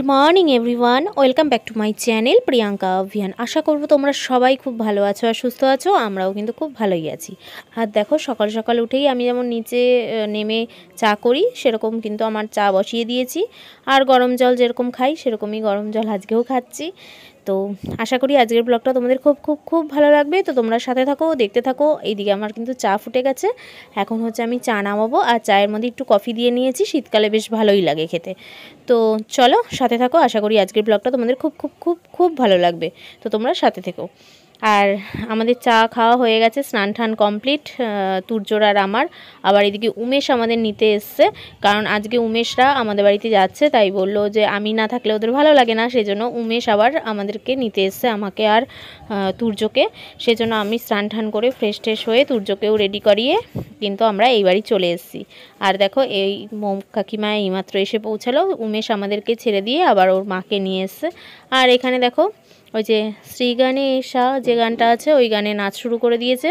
Morning everyone, welcome back to my channel Priyanka অভিয়ান। আশা করব তোমরা সবাই খুব ভালো আছো আর সুস্থ আছো। আমরাও কিন্তু খুব ভালোই আছি। আর দেখো, সকাল সকাল উঠেই আমি যেমন নিচে নেমে চা করি সেরকম কিন্তু আমার চা বসিয়ে দিয়েছি। আর গরম জল যেরকম খাই সেরকমই গরম জল আজকেও খাচ্ছি। তো আশা করি আজকের ব্লগটা তোমাদের খুব খুব খুব ভালো লাগবে। তো তোমরা সাথে থাকো, দেখতে থাকো। এইদিকে আমার কিন্তু চা ফুটে গেছে। এখন হচ্ছে আমি চা নামাবো। আর চায়ের মধ্যে একটু কফি দিয়ে নিয়েছি, শীতকালে বেশ ভালোই লাগে খেতে। তো চলো সাথে থাকো, আশা করি আজকের ব্লগটা তোমাদের খুব খুব খুব খুব ভালো লাগবে। তো তোমরা সাথে থেকো। আর আমাদের চা খাওয়া হয়ে গেছে, স্নান টান কমপ্লিট তুর্যর আর আমার। আবার এদিকে উমেশ আমাদের নিতে এসছে, কারণ আজকে উমেশরা আমাদের বাড়িতে যাচ্ছে। তাই বললো যে আমি না থাকলে ওদের ভালো লাগে না, সেজন্য উমেশ আবার আমাদেরকে নিতে এসছে, আমাকে আর তুর্যকে। সেজন্য আমি স্নান টান করে ফ্রেশ ট্রেশ হয়ে তুর্যকেও রেডি করিয়ে কিন্তু আমরা এই বাড়ি চলে এসেছি। আর দেখো, এই কাকিমা এইমাত্র এসে পৌঁছালো। উমেশ আমাদেরকে ছেড়ে দিয়ে আবার ওর মাকে নিয়ে এসছে। আর এখানে দেখো, ওই যে শ্রী গণেশা যে গানটা আছে ওই গানে নাচ শুরু করে দিয়েছে।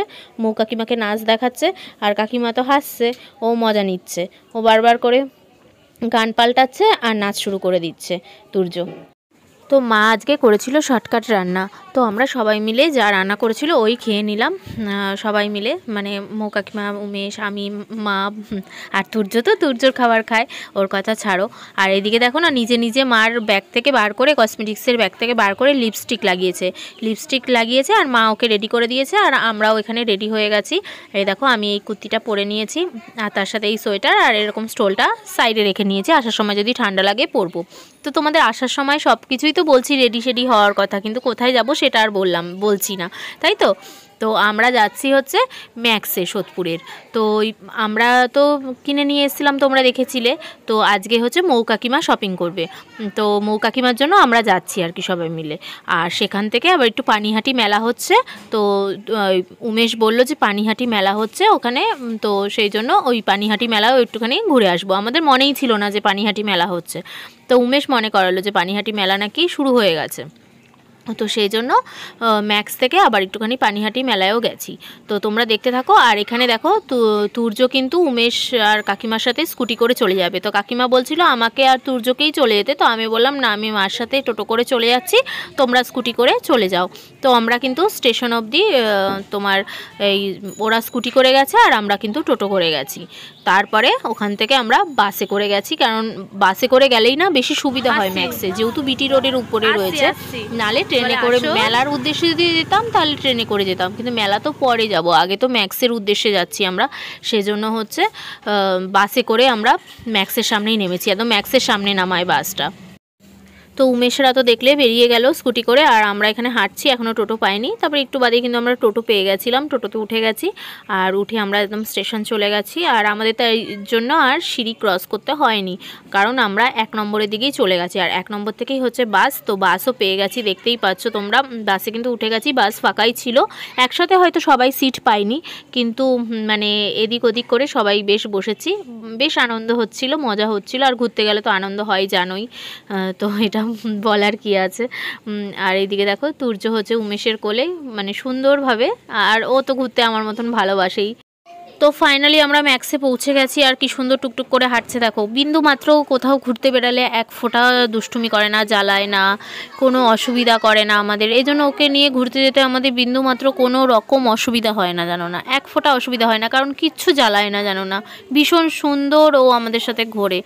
কাকিমাকে নাচ দেখাচ্ছে, আর কাকিমা তো হাসছে, ও মজা নিচ্ছে। ও বারবার করে গান পাল্টাচ্ছে আর নাচ শুরু করে দিচ্ছে তুর্য। তো মা আজকে করেছিল শর্টকাট রান্না। তো আমরা সবাই মিলে যা রান্না করেছিল ওই খেয়ে নিলাম সবাই মিলে, মানে কাকিমা, উমেশ, আমি, মা আর তুর্য। তো তুর্যর খাবার খায়, ওর কথা ছাড়ো। আর এদিকে দেখো না, নিজে নিজে মার ব্যাগ থেকে বার করে, কসমেটিক্সের ব্যাগ থেকে বার করে লিপস্টিক লাগিয়েছে আর মা ওকে রেডি করে দিয়েছে। আর আমরাও এখানে রেডি হয়ে গেছি। এই দেখো, আমি এই কুর্তিটা পরে নিয়েছি আর তার সাথে এই সোয়েটার আর এরকম স্টোলটা সাইডে রেখে নিয়েছি, আসার সময় যদি ঠান্ডা লাগে পরবো। তো তোমাদের আসার সময় সব কিছুই তো বলছি রেডি শেডি হওয়ার কথা, কিন্তু কোথায় যাব সেটা আর বলছি না, তাই তো। তো আমরা যাচ্ছি হচ্ছে ম্যাক্সে, সোদপুরের। তো আমরা তো কিনে নিয়ে এসেছিলাম, তোমরা দেখেছিলে। তো আজকে হচ্ছে কাকিমা শপিং করবে। তো কাকিমার জন্য আমরা যাচ্ছি আর কি সবাই মিলে। আর সেখান থেকে আবার একটু পানিহাটি মেলা হচ্ছে। তো উমেশ বলল যে পানিহাটি মেলা হচ্ছে ওখানে, তো সেই জন্য ওই পানিহাটি মেলাও একটুখানি ঘুরে আসবো। আমাদের মনেই ছিল না যে পানিহাটি মেলা হচ্ছে। তো উমেশ মনে করালো যে পানিহাটি মেলা নাকি শুরু হয়ে গেছে। তো সেই জন্য ম্যাক্স থেকে আবার একটুখানি পানিহাটি মেলায়ও গেছি। তো তোমরা দেখতে থাকো। আর এখানে দেখো, তুর্য কিন্তু উমেশ আর কাকিমার সাথে স্কুটি করে চলে যাবে। তো কাকিমা বলছিল আমাকে আর তুর্যকেই চলে যেতে। তো আমি বললাম না, আমি মার সাথে টোটো করে চলে যাচ্ছি, তোমরা স্কুটি করে চলে যাও। তো আমরা কিন্তু স্টেশন অবধি তোমার এই ওরা স্কুটি করে গেছে আর আমরা কিন্তু টোটো করে গেছি। তারপরে ওখান থেকে আমরা বাসে করে গেছি, কারণ বাসে করে গেলেই না বেশি সুবিধা হয় ম্যাক্সে, যেহেতু বিটি রোডের উপরে রয়েছে। নালে ট্রেনে করে মেলার উদ্দেশ্যে যদি যেতাম তাহলে ট্রেনে করে যেতাম, কিন্তু মেলা তো পরে যাব, আগে তো ম্যাক্সের উদ্দেশ্যে যাচ্ছি আমরা। সেজন্য হচ্ছে বাসে করে আমরা ম্যাক্সের সামনেই নেমেছি, একদম ম্যাক্সের সামনে নামায় বাসটা। তো উমেশরা তো দেখলে বেরিয়ে গেল স্কুটি করে, আর আমরা এখানে হাঁটছি, এখনও টোটো পাইনি। তারপরে একটু বাদে কিন্তু আমরা টোটো পেয়ে গেছিলাম, টোটোতে উঠে গেছি। আর উঠে আমরা একদম স্টেশন চলে গেছি। আর আমাদের তাই জন্য আর সিঁড়ি ক্রস করতে হয়নি, কারণ আমরা 1 নম্বরের দিকেই চলে গেছি। আর 1 নম্বর থেকেই হচ্ছে বাস। তো বাসও পেয়ে গেছি, দেখতেই পাচ্ছ তোমরা। বাসে কিন্তু উঠে গেছি, বাস ফাঁকাই ছিল। একসাথে হয়তো সবাই সিট পাইনি, কিন্তু মানে এদিক ওদিক করে সবাই বেশ বসেছি, বেশ আনন্দ হচ্ছিল, মজা হচ্ছিল। আর ঘুরতে গেলে তো আনন্দ হয় জানোই, তো এটা বলার কি আছে। আর এইদিকে দেখো, তুর্য হচ্ছে উমেশের কোলে, মানে সুন্দরভাবে। আর ও তো ঘুরতে আমার মতন ভালোবাসেই। তো ফাইনালি আমরা ম্যাক্সে পৌঁছে গেছি। আর কি সুন্দর টুকটুক করে হাঁটছে দেখো। বিন্দু মাত্র কোথাও ঘুরতে বেরালে এক ফোঁটা দুষ্টুমি করে না, জ্বালায় না, কোনো অসুবিধা করে না আমাদের। এই জন্য ওকে নিয়ে ঘুরতে যেতে আমাদের বিন্দু মাত্র কোনো রকম অসুবিধা হয় না, জানো না, এক ফোঁটা অসুবিধা হয় না, কারণ কিচ্ছু জ্বালায় না, জানো না। ভীষণ সুন্দর ও আমাদের সাথে ঘোরে।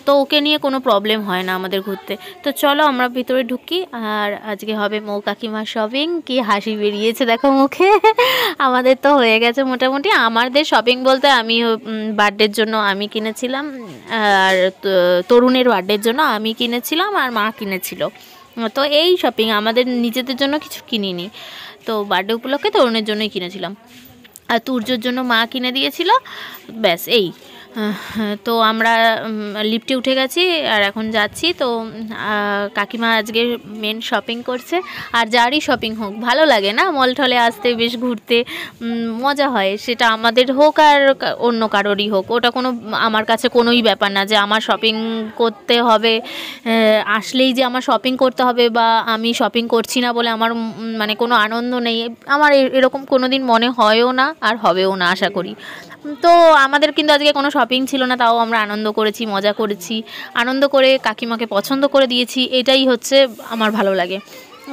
তো ওকে নিয়ে কোনো প্রবলেম হয় না আমাদের ঘুরতে। তো চলো আমরা ভিতরে ঢুকি। আর আজকে হবে কাকিমার শপিং। কি হাসি বেরিয়েছে দেখো মুখে। আমাদের তো হয়ে গেছে মোটামুটি। আমাদের শপিং বলতে আমি বার্থডের জন্য আমি কিনেছিলাম, আর তরুণের বার্থডের জন্য আমি কিনেছিলাম, আর মা কিনেছিল। তো এই শপিং, আমাদের নিজেদের জন্য কিছু কিনিনি। তো বার্থডে উপলক্ষে তরুণের জন্যই কিনেছিলাম, আর তুর্যর জন্য মা কিনে দিয়েছিল, ব্যাস এই। তো আমরা লিফটে উঠে গেছি আর এখন যাচ্ছি। তো কাকিমা আজকে মেন শপিং করছে। আর যারই শপিং হোক ভালো লাগে না, মল টলে আসতে, বেশ ঘুরতে মজা হয়, সেটা আমাদের হোক আর অন্য কারোরই হোক। ওটা কোনো আমার কাছে কোনোই ব্যাপার না যে আমার শপিং করতে হবে, আসলেই যে আমার শপিং করতে হবে, বা আমি শপিং করছি না বলে আমার মানে কোনো আনন্দ নেই। আমার এরকম কোনো দিন মনে হয়ও না আর হবেও না, আশা করি। তো আমাদের কিন্তু আজকে কোনো শপিং ছিল না, তাও আমরা আনন্দ করেছি, মজা করেছি, আনন্দ করে কাকিমাকে পছন্দ করে দিয়েছি। এটাই হচ্ছে আমার ভালো লাগে।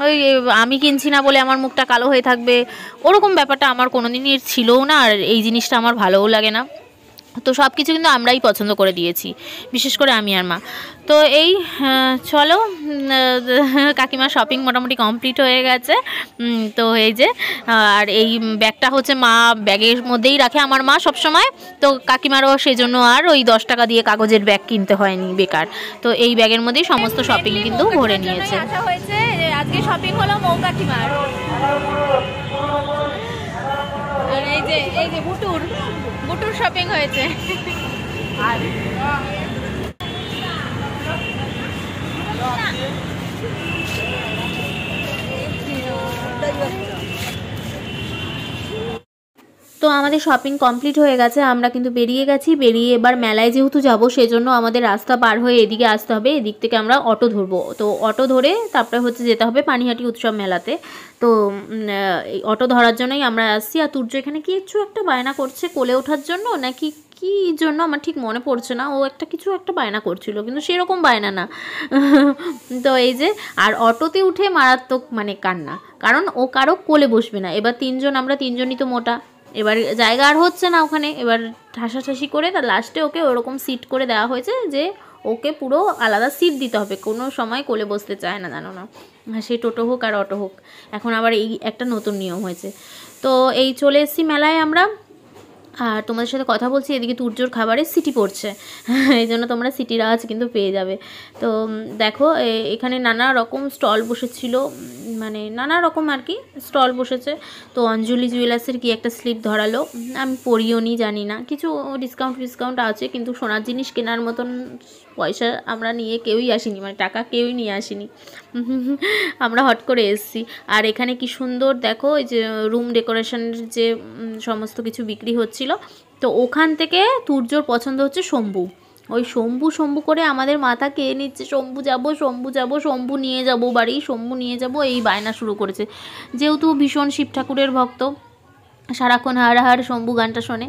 ওই আমি কিনছি না বলে আমার মুখটা কালো হয়ে থাকবে, ওরকম ব্যাপারটা আমার কোনো দিনই ছিলও না, আর এই জিনিসটা আমার ভালোও লাগে না। তো সব কিছু কিন্তু আমরাই পছন্দ করে দিয়েছি, বিশেষ করে আমি আর মা। তো এই চলো, কাকিমার শপিং মোটামুটি কমপ্লিট হয়ে গেছে। তো এই যে, আর এই ব্যাগটা হচ্ছে মা ব্যাগের মধ্যেই রাখে আমার মা সব সময়। তো কাকিমারও সেই জন্য আর ওই 10 টাকা দিয়ে কাগজের ব্যাগ কিনতে হয়নি বেকার। তো এই ব্যাগের মধ্যেই সমস্ত শপিং কিন্তু ভরে নিয়েছে। আশা হয়েছে আজকে শপিং হলো মৌ কাকিমার। আর এই যে বুটুর শপিং হয়েছে। তো আমাদের শপিং কমপ্লিট হয়ে গেছে, আমরা কিন্তু বেরিয়ে গেছি। বেরিয়ে এবার মেলায় যেহেতু যাবো, সেজন্য আমাদের রাস্তা পার হয়ে এদিকে আসতে হবে। এদিক থেকে আমরা অটো ধরবো। তো অটো ধরে তারপরে হচ্ছে যেতে হবে পানিহাটি উৎসব মেলাতে। তো এই অটো ধরার জন্যই আমরা আসছি। আর তুর্য এখানে কিছু একটা বায়না করছে কোলে ওঠার জন্য, নাকি কি জন্য আমার ঠিক মনে পড়ছে না। ও কিছু একটা বায়না করছিল, কিন্তু সেরকম বায়না না। তো এই যে, আর অটোতে উঠে মারাত্মক মানে কান্না, কারণ ও কারো কোলে বসবে না। এবার আমরা তিনজনই তো মোটা, এবার জায়গা আর হচ্ছে না ওখানে। এবার ঠাসাঠাসি করে তার লাস্টে ওকে ওরকম সিট করে দেওয়া হয়েছে যে ওকে পুরো আলাদা সিট দিতে হবে, কোনো সময় কোলে বসতে চায় না, জানো না, সে টোটো হোক আর অটো হোক। এখন আবার এই একটা নতুন নিয়ম হয়েছে। তো এই চলে এসেছি মেলায় আমরা। আর তোমাদের সাথে কথা বলছি, এদিকে তুর্যর খাবারের সিটি পড়ছে, এই জন্য তোমরা সিটির আওয়াজ কিন্তু পেয়ে যাবে। তো দেখো এখানে নানা রকম স্টল বসেছিল, মানে নানা রকম আর কি স্টল বসেছে। তো অঞ্জলি জুয়েলার্সের কি একটা স্লিপ ধরালো, আমি পড়িও নি, জানি না, কিছু ডিসকাউন্ট আছে, কিন্তু সোনার জিনিস কেনার মতন পয়সা আমরা নিয়ে কেউই আসিনি, মানে টাকা কেউই নিয়ে আসিনি। আমরা হট করে এসেছি। আর এখানে কি সুন্দর দেখো, এই যে রুম ডেকোরেশনের যে সমস্ত কিছু বিক্রি হচ্ছিল, তো ওখান থেকে তুর্যর পছন্দ হচ্ছে শম্ভু। ওই শম্ভু করে আমাদের মাথা খেয়ে নিচ্ছে, শম্ভু যাব, শম্ভু নিয়ে যাব বাড়ি, শম্ভু নিয়ে যাব, এই বায়না শুরু করেছে। যেহেতু ভীষণ শিব ঠাকুরের ভক্ত, সারাক্ষণ হার শম্ভু গানটা শোনে।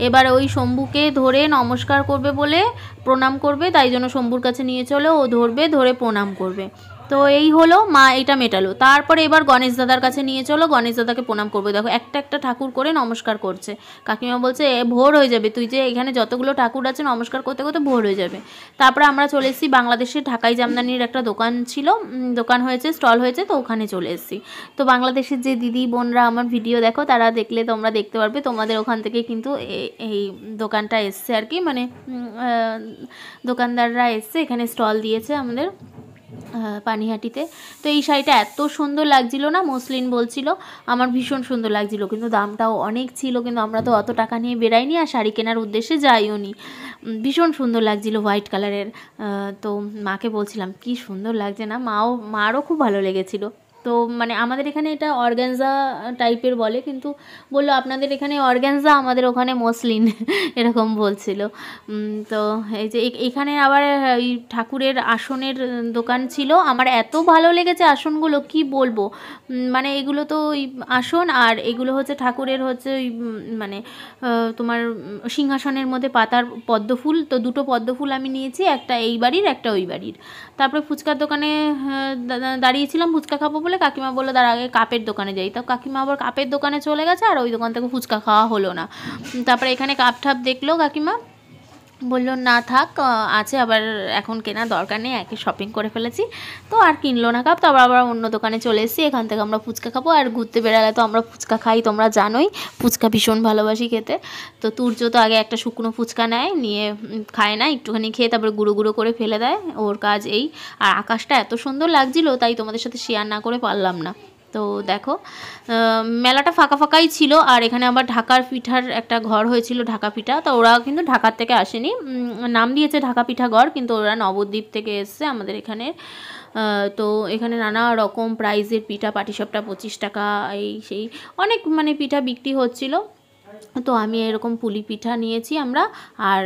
এবার ওই শম্ভুকে ধরে নমস্কার করবে বলে, প্রণাম করবে, তাই জন্য শম্ভুর কাছে নিয়ে চলো, ও ধরবে, ধরে প্রণাম করবে। তো এই হলো, মা এটা মেটালো। তারপরে এবার গণেশ দাদার কাছে নিয়ে চলো, গণেশ দাদাকে প্রণাম করবে। দেখো একটা ঠাকুর করে নমস্কার করছে। কাকিমা বলছে ভোর হয়ে যাবে, তুই যে এখানে যতগুলো ঠাকুর আছে নমস্কার করতে করতে ভোর হয়ে যাবে। তারপরে আমরা চলে এসেছি বাংলাদেশের ঢাকাই জামদানির একটা দোকান ছিল, দোকান হয়েছে, স্টল হয়েছে, তো ওখানে চলে এসেছি। তো বাংলাদেশের যে দিদি বোনরা আমার ভিডিও দেখো, তারা দেখলে তোমরা দেখতে পারবে, তোমাদের ওখান থেকে কিন্তু এই দোকানটা এসছে আর কি, মানে দোকানদাররা এসছে, এখানে স্টল দিয়েছে আমাদের পানিহাটিতে। তো এই শাড়িটা এত সুন্দর লাগছিল না, মসলিন বলছিল, আমার ভীষণ সুন্দর লাগছিল, কিন্তু দামটাও অনেক ছিল, কিন্তু আমরা তো অত টাকা নিয়ে বেরাইনি, আর শাড়ি কেনার উদ্দেশ্যে যাইও নি। ভীষণ সুন্দর লাগছিল, হোয়াইট কালারের। তো মাকে বলছিলাম কি সুন্দর লাগছে না, মারও খুব ভালো লেগেছিল। তো মানে আমাদের এখানে এটা অর্গ্যানজা টাইপের বলে, কিন্তু বললো আপনাদের এখানে অর্গ্যানজা, আমাদের ওখানে মসলিন, এরকম বলছিল। তো এই যে এখানে আবার এই ঠাকুরের আসনের দোকান ছিল, আমার এত ভালো লেগেছে আসনগুলো, কি বলবো। মানে এগুলো তো ওই আসন, আর এগুলো হচ্ছে ঠাকুরের হচ্ছে ওই মানে তোমার সিংহাসনের মধ্যে পাতার পদ্মফুল। তো দুটো পদ্মফুল আমি নিয়েছি, একটা এই বাড়ির, একটা ওই বাড়ির। তারপরে ফুচকার দোকানে দাঁড়িয়েছিলাম ফুচকা খাবো বলে, কাকিমা বললো তার আগে কাপের দোকানে যাই। তো কাকিমা আবার কাপের দোকানে চলে গেছে, আর ওই দোকান থেকে ফুচকা খাওয়া হলো না। তারপরে এখানে কাপ ঠাপ দেখলো কাকিমা, বললো না থাক, আছে, আবার এখন কেনার দরকার নেই, একে শপিং করে ফেলেছি। তো আর কিনলো না কাপ। তো আবার অন্য দোকানে চলে এসেছি, এখান থেকে আমরা ফুচকা খাবো। আর ঘুরতে বেড়ালে তো আমরা ফুচকা খাই, তোমরা জানোই ফুচকা ভীষণ ভালোবাসি খেতে। তো তুর্য তো আগে একটা শুকনো ফুচকা নেয়, নিয়ে খায় না, একটুখানি খেয়ে তারপরে গুঁড়ো গুঁড়ো করে ফেলে দেয়, ওর কাজ এই। আর আকাশটা এত সুন্দর লাগছিলো, তাই তোমাদের সাথে শেয়ার না করে পারলাম না। তো দেখো মেলাটা ফাঁকাই ছিল। আর এখানে আবার ঢাকার পিঠার একটা ঘর হয়েছিল, ঢাকা পিঠা। তো ওরা কিন্তু ঢাকার থেকে আসেনি, নাম দিয়েছে ঢাকা পিঠা ঘর, কিন্তু ওরা নবদ্বীপ থেকে এসছে আমাদের এখানে। তো এখানে নানা রকম প্রাইজের পিঠা, পাটিসাপটা 25 টাকা, এই সেই অনেক মানে পিঠা বিক্রি হচ্ছিল। তো আমি এরকম পুলি পিঠা নিয়েছি আমরা, আর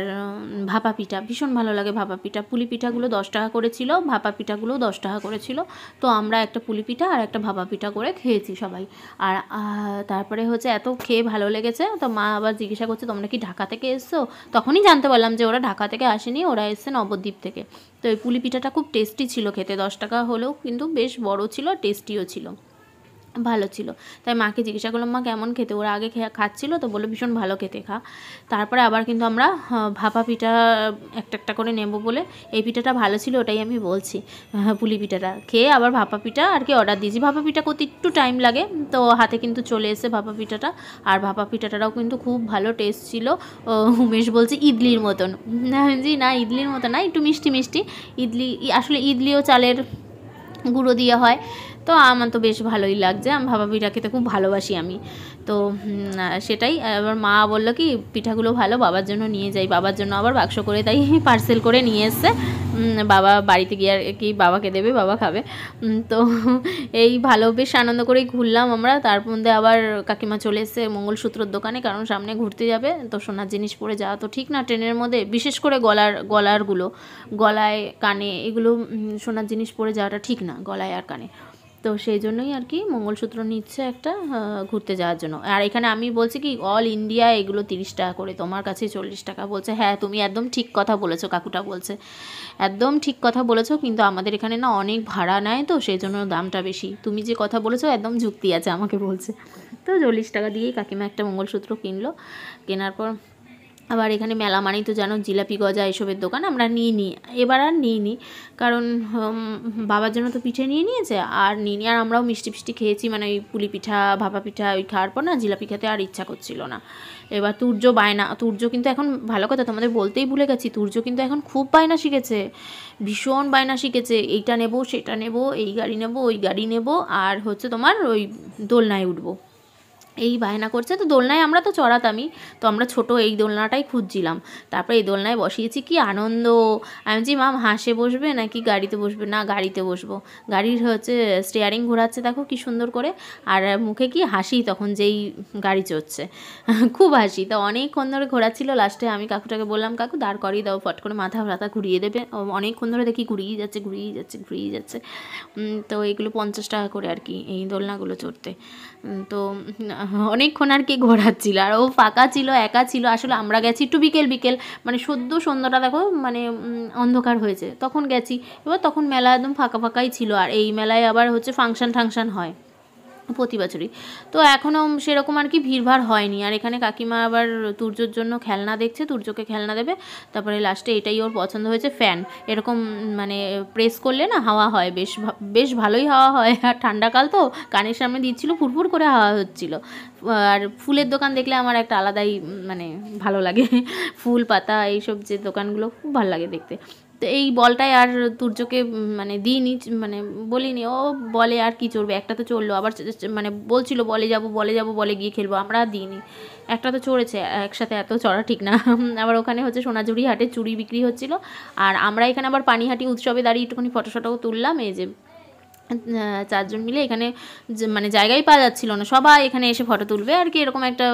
ভাপা পিঠা ভীষণ ভালো লাগে। ভাপা পিঠা, পুলি পিঠাগুলো 10 টাকা করে ছিল, ভাপা পিঠাগুলোও 10 টাকা করে ছিল। তো আমরা একটা পুলি পিঠা আর একটা ভাপা পিঠা করে খেয়েছি সবাই। আর তারপরে হচ্ছে এত খেয়ে ভালো লেগেছে, তো মা আবার জিজ্ঞাসা করছে তোমরা কি ঢাকা থেকে এসছো? তখনই জানতে পারলাম যে ওরা ঢাকা থেকে আসেনি, ওরা এসছে নবদ্বীপ থেকে। তো এই পুলি পিঠাটা খুব টেস্টি ছিল খেতে, 10 টাকা হলেও কিন্তু বেশ বড় ছিল, টেস্টিও ছিল, ভালো ছিল। তাই মাকে জিজ্ঞাসা করলাম মা কেমন খেতে, ওরা আগে খাচ্ছিল তো বললো ভীষণ ভালো খেতে, খা। তারপরে আবার কিন্তু আমরা ভাপা পিঠা একটা একটা করে নেব বলে, এই পিঠাটা ভালো ছিল ওটাই আমি বলছি, পুলি পিঠাটা খেয়ে আবার ভাপা পিঠা আর কি অর্ডার দিয়েছি। ভাপা পিঠা করতে একটু টাইম লাগে, তো হাতে কিন্তু চলে এসে ভাপা পিঠাটা। আর ভাপা পিঠাটাও কিন্তু খুব ভালো টেস্ট ছিল। উমেশ বলছে ইডলির মতন, জি না ইডলির মতন না, একটু মিষ্টি মিষ্টি ইডলি, আসলে ইডলিও চালের গুঁড়ো দিয়ে হয়। তো আমার তো বেশ ভালোই লাগছে, আমি ভাপা পিঠা খেতে খুব ভালোবাসি আমি। তো সেটাই। এবার মা বললো কি পিঠাগুলো ভালো, বাবার জন্য নিয়ে যাই। বাবার জন্য আবার বাক্স করে তাই পার্সেল করে নিয়ে এসছে। বাবা বাড়িতে গিয়ে আর কি বাবাকে দেবে, বাবা খাবে। তো এই ভালো বেশ আনন্দ করেই ঘুরলাম আমরা। তার মধ্যে আবার কাকিমা চলে এসছে মঙ্গলসূত্রর দোকানে, কারণ সামনে ঘুরতে যাবে, তো সোনার জিনিস পরে যাওয়া তো ঠিক না ট্রেনের মধ্যে, বিশেষ করে গলারগুলো, গলায় কানে এগুলো সোনার জিনিস পরে যাওয়াটা ঠিক না, গলায় আর কানে। তো সেই জন্যই আর কি মঙ্গলসূত্র নিচ্ছে একটা ঘুরতে যাওয়ার জন্য। আর এখানে আমি বলছি কি অল ইন্ডিয়া এগুলো 30 টাকা করে, তোমার কাছে 40 টাকা। বলছে হ্যাঁ তুমি একদম ঠিক কথা বলেছো, কাকুটা বলছে একদম ঠিক কথা বলেছো, কিন্তু আমাদের এখানে না অনেক ভাড়া নেয়, তো সেই জন্য দামটা বেশি। তুমি যে কথা বলেছো একদম যুক্তি আছে আমাকে বলছে। তো 40 টাকা দিয়েই কাকিমা একটা মঙ্গলসূত্র কিনলো। কেনার পর আবার এখানে মেলা মানেই তো জানো জিলাপি গজা এসবের দোকান, আমরা নিই এবার আর নিইনি, কারণ বাবার জন্য তো পিঠে নিয়ে নিয়েছে, আর নিইনি। আর আমরাও মিষ্টি ফিষ্টি খেয়েছি, মানে ওই পুলি পিঠা ভাপা পিঠা ওই খাওয়ার পর না জিলাপি খেতে আর ইচ্ছা করছিল না। এবার তুর্য বায়না, তুর্য কিন্তু এখন ভালো কথা তোমাদের বলতেই ভুলে গেছি, তুর্য কিন্তু এখন খুব বায়না শিখেছে, ভীষণ বায়না শিখেছে, এইটা নেব সেটা নেব, এই গাড়ি নেব ওই গাড়ি নেব, আর হচ্ছে তোমার ওই দোলনায় উঠবো, এই বায়না করছে। তো দোলনায় আমরা তো চড়াতামই, তো আমরা ছোট এই দোলনাটাই খুঁজছিলাম। তারপরে এই দোলনায় বসিয়েছি, কি আনন্দ। আমি বলছি মাম হাঁসে বসবে নাকি গাড়িতে বসবে? না গাড়িতে বসবো। গাড়ির হচ্ছে স্টিয়ারিং ঘোরাচ্ছে দেখো কি সুন্দর করে, আর মুখে কি হাসি তখন যেই গাড়ি চড়ছে, খুব হাসি। তো অনেকক্ষণ ধরে ঘোরাচ্ছিল, লাস্টে আমি কাকুটাকে বললাম কাকু দাঁড় করিয়ে দাও, ফট করে মাথা ব্যথা ঘুরিয়ে দেবে। অনেকক্ষণ ধরে দেখি ঘুরিয়ে যাচ্ছে ঘুরিয়ে যাচ্ছে ঘুরিয়ে যাচ্ছে। তো এগুলো 50 টাকা করে আর কি এই দোলনাগুলো চড়তে। তো অনেকক্ষণ আর কি ঘোরাচ্ছিল, আর ও ফাঁকা ছিল, একা ছিল। আসলে আমরা গেছি একটু বিকেল বিকেল, মানে সদ্য সন্ধ্যাটা দেখো মানে অন্ধকার হয়েছে তখন গেছি। এবার তখন মেলা একদম ফাঁকা ফাঁকাই ছিল, আর এই মেলায় আবার হচ্ছে ফাংশন টাংশন হয় প্রতি বছরই, তো এখনও সেরকম আর কি ভিড়ভাড় হয়নি। আর এখানে কাকিমা আবার তুর্যর জন্য খেলনা দেখছে, তুর্যকে খেলনা দেবে। তারপরে লাস্টে এটাই ওর পছন্দ হয়েছে, ফ্যান। এরকম মানে প্রেস করলে না হাওয়া হয়, বেশ ভালোই হাওয়া হয়। আর ঠান্ডাকাল তো কানের সামনে দিচ্ছিলো, ফুরফুর করে হাওয়া হচ্ছিলো। আর ফুলের দোকান দেখলে আমার একটা আলাদাই মানে ভালো লাগে, ফুল পাতা এইসব যে দোকানগুলো খুব ভালো লাগে দেখতে। তো এই বলটাই আর তুর্যকে মানে দিইনি, মানে বলিনি, ও বলে আর কি চড়বে, একটা তো চড়লো, আবার মানে বলছিল বলে যাব বলে গিয়ে খেলবো, আমরা আর দিইনি। একটা তো চড়েছে, একসাথে এত চড়া ঠিক না। আবার ওখানে হচ্ছে সোনাঝুরি হাটে চুড়ি বিক্রি হচ্ছিল, আর আমরা এখানে আবার পানিহাটি উৎসবে দাঁড়িয়ে একটুখানি ফটো শটোও তুললাম। এই যে 4 জন মিলে এখানে মানে জায়গাই পাওয়া যাচ্ছিল না, সবাই এখানে এসে ফটো তুলবে আর কি, এরকম একটা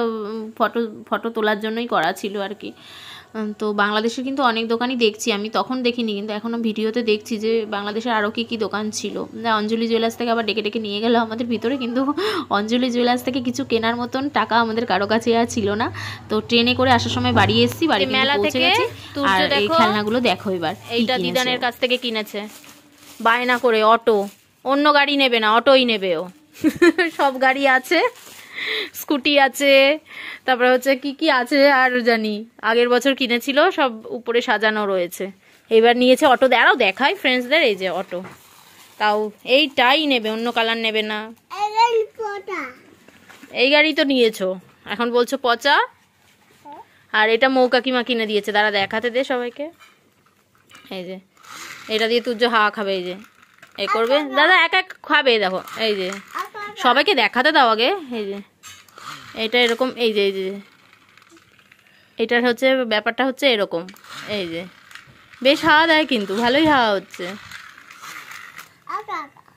ফটো তোলার জন্যই করা ছিল আর কি। তো বাংলাদেশের কিন্তু অনেক দোকানই দেখছি আমি, তখন দেখিনি কিন্তু এখনও ভিডিওতে দেখছি যে বাংলাদেশের আরও কী কী দোকান ছিল। অঞ্জলি জুয়েলার্স থেকে আবার ডেকে ডেকে নিয়ে গেল আমাদের ভিতরে, কিন্তু অঞ্জলি জুয়েলার্স থেকে কিছু কেনার মতন টাকা আমাদের কারো কাছে আর ছিল না। তো ট্রেনে করে আসার সময় বাড়ি এসেছি, বাড়ি মেলা থেকে। আর এই খেলনাগুলো দেখো এবার, এইটা দিদানের কাছ থেকে কিনেছে বায়না করে, অটো, অন্য গাড়ি নেবে না, অটোই নেবে ও। সব গাড়ি আছে, স্কুটি আছে, তারপরে হচ্ছে কি কি আছে আর জানি, আগের বছর কিনেছিল, সব উপরে সাজানো রয়েছে। এবার নিয়েছে অটো, আরও দেখায় ফ্রেন্ডসদের, এই যে অটো, তাও এইটাই নেবে, অন্য কালার নেবে না। এই গাড়ি তো নিয়েছো, এখন বলছো পচা। আর এটা মৌকাকিমা কিনে দিয়েছে, দাঁড়া দেখাতে দে সবাইকে। এই যে এটা দিয়ে তুর্য হাওয়া খাবে, এই যে এই করবে দাদা, এক এক খাবে দেখো, এই যে সবাইকে দেখাতে দাও আগে। এই যে এটা এরকম, এই যে এটার হচ্ছে ব্যাপারটা হচ্ছে এরকম, এই যে বেশ হাওয়া দেয় কিন্তু ভালোই হাওয়া হচ্ছে।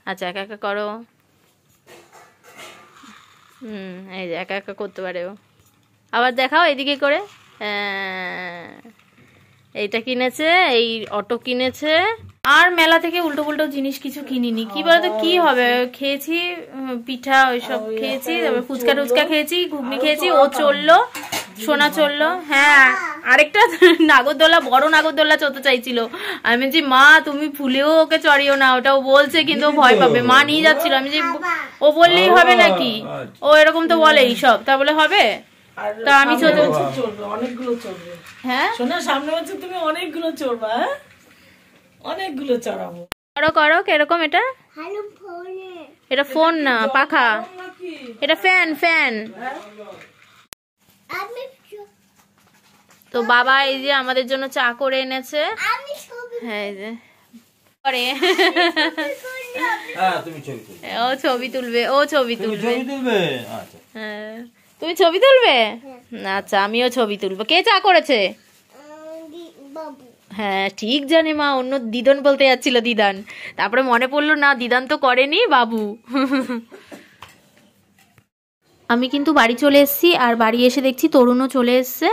আচ্ছা একা একা করো, এই যে একা একা করতে পারে ও। আবার দেখাও এদিকে করে। হ্যাঁ, এইটা কিনেছে, এই অটো কিনেছে। আর মেলা থেকে উল্টো পুল্টো জিনিস কিছু কিনিনি। কি বলতো, কি হবে, খেয়েছি পিঠা ওইসব খেয়েছি, তারপর ফুচকা টুচকা খেয়েছি, ঘুগনি খেয়েছি। ও চললো, সোনা চললো। হ্যাঁ, আরেকটা নাগরদোলা, বড় নাগরদোলা চলতে চাইছিল। আমি বলছি মা তুমি ফুলেও ওকে চড়িও না, ওটাও বলছে কিন্তু ও ভয় পাবে। মা নিয়ে যাচ্ছিল, আমি যে ও বললেই হবে নাকি, ও এরকম তো বলেই সব, তা বলে হবে। তা আমি চলবে, অনেকগুলো চলবে। হ্যাঁ শোনা, সামনে বছর তুমি অনেকগুলো চড়বা। হ্যাঁ, অনেকগুলো চড়াবো। করো করো, কিরকম এটা? এটা ফোন না, পাখা। এটা ফ্যান, ফ্যান। তো বাবা এই যে আমাদের জন্য চা করে এনেছে। হ্যাঁ, এই যে করে। ও ছবি তুলবে, ও ছবি তুলবে। হ্যাঁ, তুমি ছবি তুলবে? আচ্ছা, আমিও ছবি তুলবো। কে চা করেছে? হ্যাঁ ঠিক জানে মা, অন্য দিদন বলতে যাচ্ছিল, দিদান। তারপরে মনে পড়লো না, দিদান তো করেনি, বাবু। আমি কিন্তু বাড়ি চলে এসেছি, আর বাড়ি এসে দেখছি তরুণও চলে এসছে।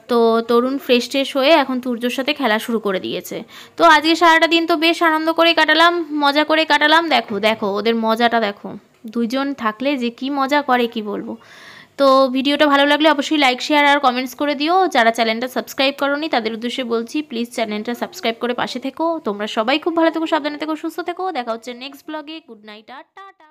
তো তরুণ ফ্রেশ ট্রেশ হয়ে এখন তুর্যর সাথে খেলা শুরু করে দিয়েছে। তো আজকে সারাটা দিন তো বেশ আনন্দ করে কাটালাম, মজা করে কাটালাম। দেখো দেখো ওদের মজাটা দেখো, দুইজন থাকলে যে কি মজা করে কি বলবো। তো ভিডিওটা ভালো লাগলে অবশ্যই লাইক শেয়ার আর কমেন্টস করে দিও। যারা চ্যানেলটা সাবস্ক্রাইব করোনি তাদের উদ্দেশ্যে বলছি, প্লিজ চ্যানেলটা সাবস্ক্রাইব করে পাশে থেকো। তোমরা সবাই খুব ভালো থেকো, সাবধানে থেকো, সুস্থ থেকো। দেখা হচ্ছে নেক্সট ব্লগে। গুড নাইট আর টাটা।